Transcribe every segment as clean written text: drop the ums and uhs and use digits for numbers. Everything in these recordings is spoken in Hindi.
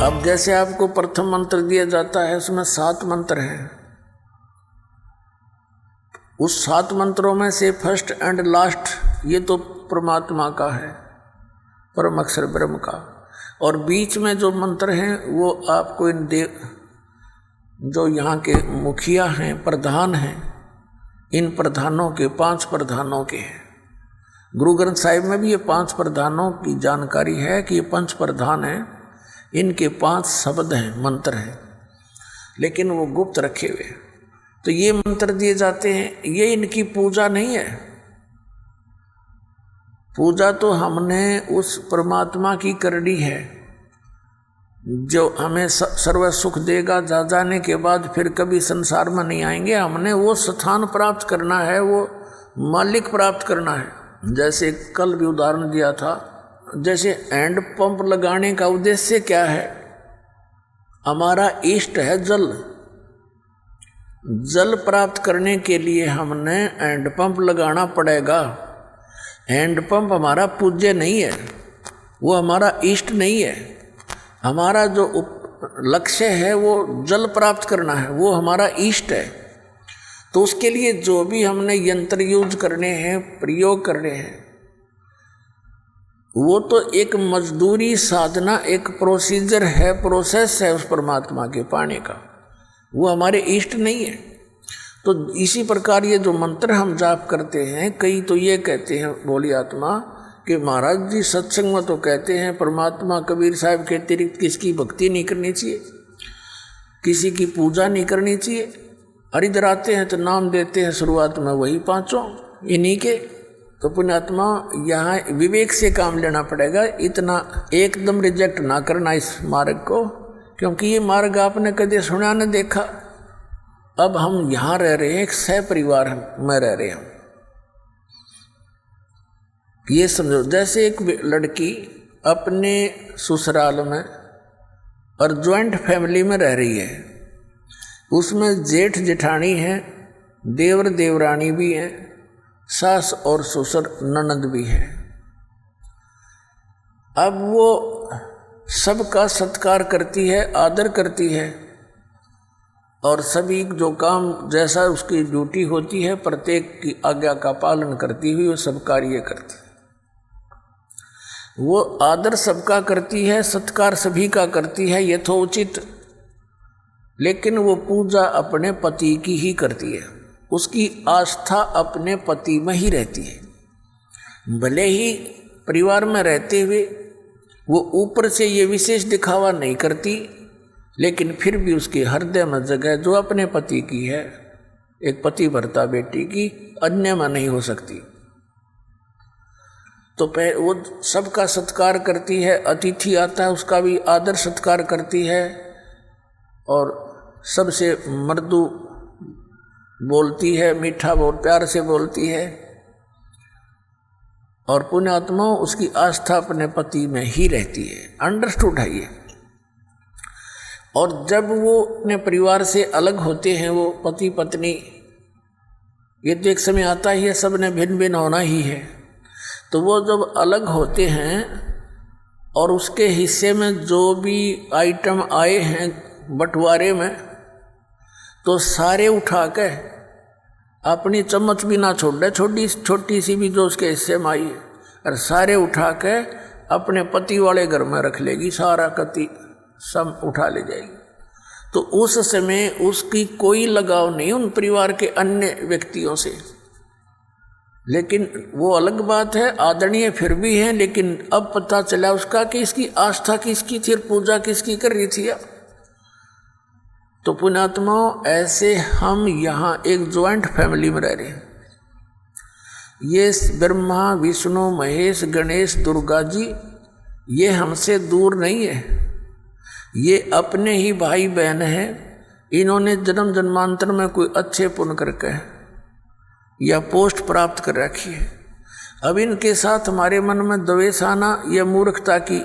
अब जैसे आपको प्रथम मंत्र दिया जाता है, उसमें 7 मंत्र हैं। उस 7 मंत्रों में से फर्स्ट एंड लास्ट ये तो परमात्मा का है, परम अक्षर ब्रह्म का। और बीच में जो मंत्र हैं वो आपको इन जो यहाँ के मुखिया हैं, प्रधान हैं, इन प्रधानों के 5 प्रधानों के हैं। गुरु ग्रंथ साहिब में भी ये 5 प्रधानों की जानकारी है कि ये 5 प्रधान हैं, इनके 5 शब्द हैं, मंत्र हैं, लेकिन वो गुप्त रखे हुए। तो ये मंत्र दिए जाते हैं, ये इनकी पूजा नहीं है। पूजा तो हमने उस परमात्मा की करनी है जो हमें सर्व सुख देगा। जा जाने के बाद फिर कभी संसार में नहीं आएंगे। हमने वो स्थान प्राप्त करना है, वो मालिक प्राप्त करना है। जैसे कल भी उदाहरण दिया था, जैसे हैंड पंप लगाने का उद्देश्य क्या है? हमारा इष्ट है जल। जल प्राप्त करने के लिए हमने हैंड पंप लगाना पड़ेगा। हैंड पंप हमारा पूज्य नहीं है, वो हमारा इष्ट नहीं है। हमारा जो लक्ष्य है वो जल प्राप्त करना है, वो हमारा इष्ट है। तो उसके लिए जो भी हमने यंत्र यूज करने हैं, प्रयोग करने हैं, वो तो एक मजदूरी साधना, एक प्रोसीजर है, प्रोसेस है उस परमात्मा के पाने का, वो हमारे इष्ट नहीं है। तो इसी प्रकार ये जो मंत्र हम जाप करते हैं, कई तो ये कहते हैं बोली आत्मा कि महाराज जी सत्संग में तो कहते हैं परमात्मा कबीर साहब के अतिरिक्त किसकी भक्ति नहीं करनी चाहिए, किसी की पूजा नहीं करनी चाहिए। और इधर आते हैं तो नाम देते हैं शुरुआत में वही 5 इन्हीं के। तो पुण्यात्मा यहाँ विवेक से काम लेना पड़ेगा, इतना एकदम रिजेक्ट ना करना इस मार्ग को, क्योंकि ये मार्ग आपने कभी सुना न देखा। अब हम यहाँ रह रहे हैं, एक सह परिवार में रह रहे हैं। ये समझो जैसे एक लड़की अपने ससुराल में और ज्वाइंट फैमिली में रह रही है, उसमें जेठ जेठानी है, देवर देवरानी भी है, सास और ससुर ननद भी है। अब वो सबका सत्कार करती है, आदर करती है, और सभी जो काम जैसा उसकी ड्यूटी होती है प्रत्येक की आज्ञा का पालन करती हुई वो सब कार्य करती है। वो आदर सबका करती है, सत्कार सभी का करती है यथोचित, लेकिन वो पूजा अपने पति की ही करती है। उसकी आस्था अपने पति में ही रहती है। भले ही परिवार में रहते हुए वो ऊपर से ये विशेष दिखावा नहीं करती, लेकिन फिर भी उसके हृदय में जगह जो अपने पति की है, एक पति भर्ता बेटी की, अन्य में नहीं हो सकती। तो वो सबका सत्कार करती है, अतिथि आता है उसका भी आदर सत्कार करती है, और सबसे मृदु बोलती है, मीठा और प्यार से बोलती है। और पुण्यात्मा उसकी आस्था अपने पति में ही रहती है। अंडरस्टूड है ये। और जब वो अपने परिवार से अलग होते हैं, वो पति पत्नी, ये तो एक समय आता ही है, सब ने भिन्न भिन्न होना ही है। तो वो जब अलग होते हैं और उसके हिस्से में जो भी आइटम आए हैं बंटवारे में, तो सारे उठा के अपनी चम्मच भी ना छोड़, छोटी सी भी जो उसके हिस्से में आई है, और सारे उठा के अपने पति वाले घर में रख लेगी, सारा कति सब उठा ले जाएगी। तो उस समय उसकी कोई लगाव नहीं उन परिवार के अन्य व्यक्तियों से। लेकिन वो अलग बात है, आदरणीय फिर भी है, लेकिन अब पता चला उसका कि इसकी आस्था किसकी थी और पूजा किसकी कर रही थी। तो पुण्यात्माओं, ऐसे हम यहाँ एक ज्वाइंट फैमिली में रह रहे हैं। ये ब्रह्मा विष्णु महेश गणेश दुर्गा जी ये हमसे दूर नहीं है, ये अपने ही भाई बहन हैं। इन्होंने जन्म जन्मांतर में कोई अच्छे पुण्य करके या पोस्ट प्राप्त कर रखी है। अब इनके साथ हमारे मन में द्वेष आना यह मूर्खता की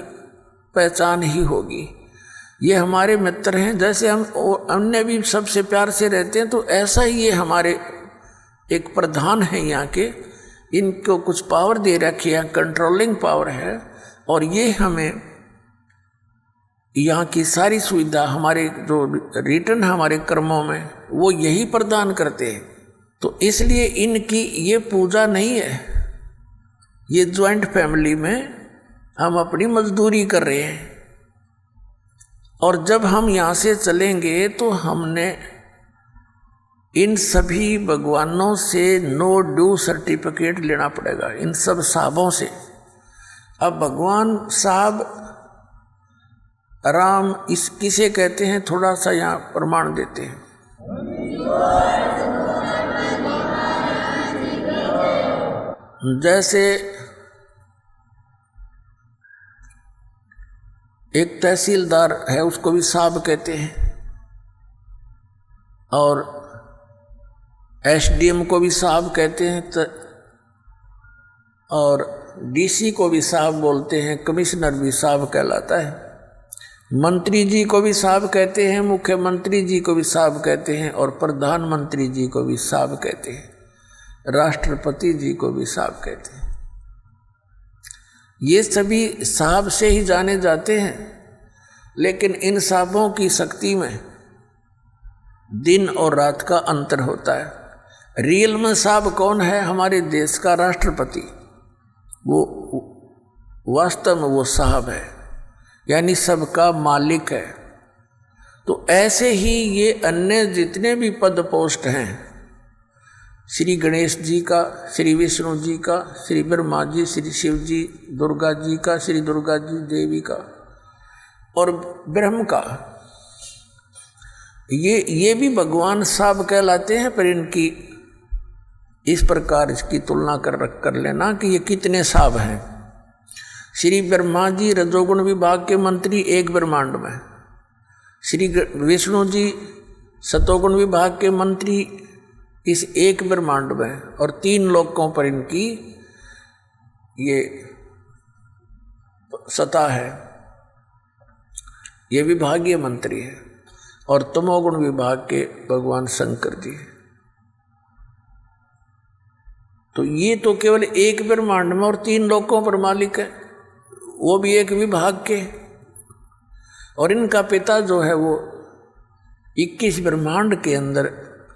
पहचान ही होगी। ये हमारे मित्र हैं, जैसे हम अन्य भी सबसे प्यार से रहते हैं, तो ऐसा ही ये हमारे एक प्रधान है यहाँ के। इनको कुछ पावर दे रखी है, कंट्रोलिंग पावर है, और ये हमें यहाँ की सारी सुविधा हमारे जो रिटर्न हमारे कर्मों में वो यही प्रदान करते हैं। तो इसलिए इनकी ये पूजा नहीं है, ये ज्वाइंट फैमिली में हम अपनी मजदूरी कर रहे हैं। और जब हम यहाँ से चलेंगे तो हमने इन सभी भगवानों से नो ड्यू सर्टिफिकेट लेना पड़ेगा, इन सब साहबों से। अब भगवान साहब राम इस किसे कहते हैं, थोड़ा सा यहाँ प्रमाण देते हैं। जैसे एक तहसीलदार है, उसको भी साहब कहते हैं, और एसडीएम को भी साहब कहते हैं, और डीसी को भी साहब बोलते हैं, कमिश्नर भी साहब कहलाता है, मंत्री जी को भी साहब कहते हैं, मुख्यमंत्री जी को भी साहब कहते हैं, और प्रधानमंत्री जी को भी साहब कहते हैं, राष्ट्रपति जी को भी साहब कहते हैं। ये सभी साहब से ही जाने जाते हैं। लेकिन इन साहबों की शक्ति में दिन और रात का अंतर होता है। रियल में साहब कौन है? हमारे देश का राष्ट्रपति, वो वास्तव में वो साहब है, यानी सबका मालिक है। तो ऐसे ही ये अन्य जितने भी पद पोस्ट हैं, श्री गणेश जी का, श्री विष्णु जी का, श्री ब्रह्मा जी, श्री शिव जी, दुर्गा जी का, श्री दुर्गा जी देवी का, और ब्रह्म का, ये भी भगवान साहब कहलाते हैं। पर इनकी इस प्रकार इसकी तुलना कर लेना कि ये कितने साहब हैं। श्री ब्रह्मा जी रजोगुण विभाग के मंत्री एक ब्रह्मांड में, श्री विष्णु जी सतोगुण विभाग के मंत्री इस एक ब्रह्मांड में, और 3 लोकों पर इनकी ये सत्ता है, ये विभागीय मंत्री है। और तमोगुण विभाग के भगवान शंकर जी। तो ये तो केवल एक ब्रह्मांड में और 3 लोकों पर मालिक है, वो भी एक विभाग के। और इनका पिता जो है वो 21 ब्रह्मांड के अंदर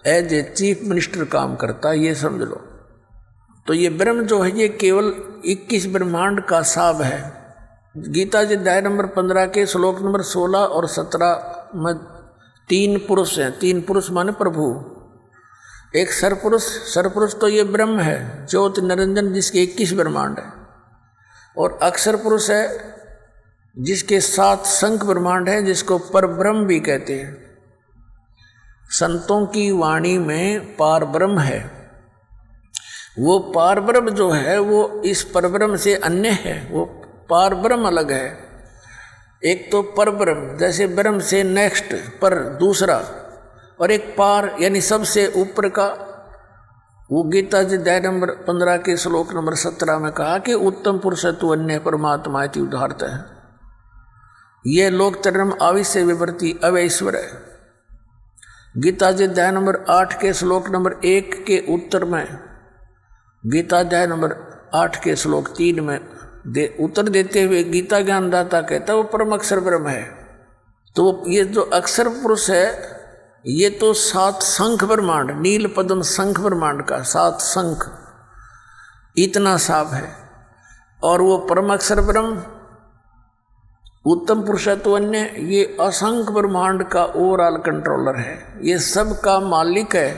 एज ए चीफ मिनिस्टर काम करता है, ये समझ लो। तो ये ब्रह्म जो है ये केवल 21 ब्रह्मांड का साहब है। गीता जी अध्याय नंबर 15 के श्लोक नंबर 16 और 17 में 3 पुरुष हैं। 3 पुरुष माने प्रभु। एक सरपुरुष तो ये ब्रह्म है, ज्योति निरंजन, जिसके 21 ब्रह्मांड है। और अक्षर पुरुष है जिसके 7 शंख ब्रह्मांड है, जिसको परब्रह्म भी कहते हैं। संतों की वाणी में पार ब्रह्म है। वो पार ब्रह्म जो है वो इस परब्रह्म से अन्य है, वो पार ब्रह्म अलग है। एक तो परब्रह्म, जैसे ब्रह्म से नेक्स्ट पर दूसरा, और एक पार यानी सबसे ऊपर का। वो गीता जी अध्याय नंबर 15 के श्लोक नंबर 17 में कहा कि उत्तम पुरुष तु अन्य परमात्मा इति उदाहरत है। ये लोक तरम आविश्य विवर्ती अवैश्वर है। गीता जी अध्याय नंबर 8 के श्लोक नंबर 1 के उत्तर में, गीता अध्याय नंबर 8 के श्लोक 3 में उत्तर देते हुए गीता ज्ञानदाता कहता है वो परम अक्षर ब्रह्म है। तो ये जो अक्षर पुरुष है ये तो 7 शंख ब्रह्मांड, नील पद्म शंख ब्रह्मांड का 7 शंख, इतना साफ है। और वो परम अक्षर ब्रह्म उत्तम पुरुषत्व अन्य, ये असंख्य ब्रह्मांड का ओवरऑल कंट्रोलर है, ये सब का मालिक है।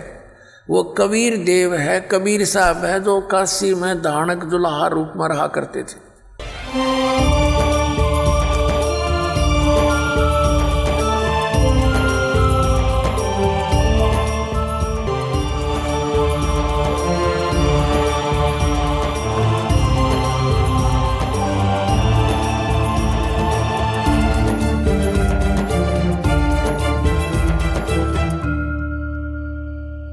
वो कबीर देव है, कबीर साहब है, जो काशी में धानक जुलाहा रूप में रहा करते थे।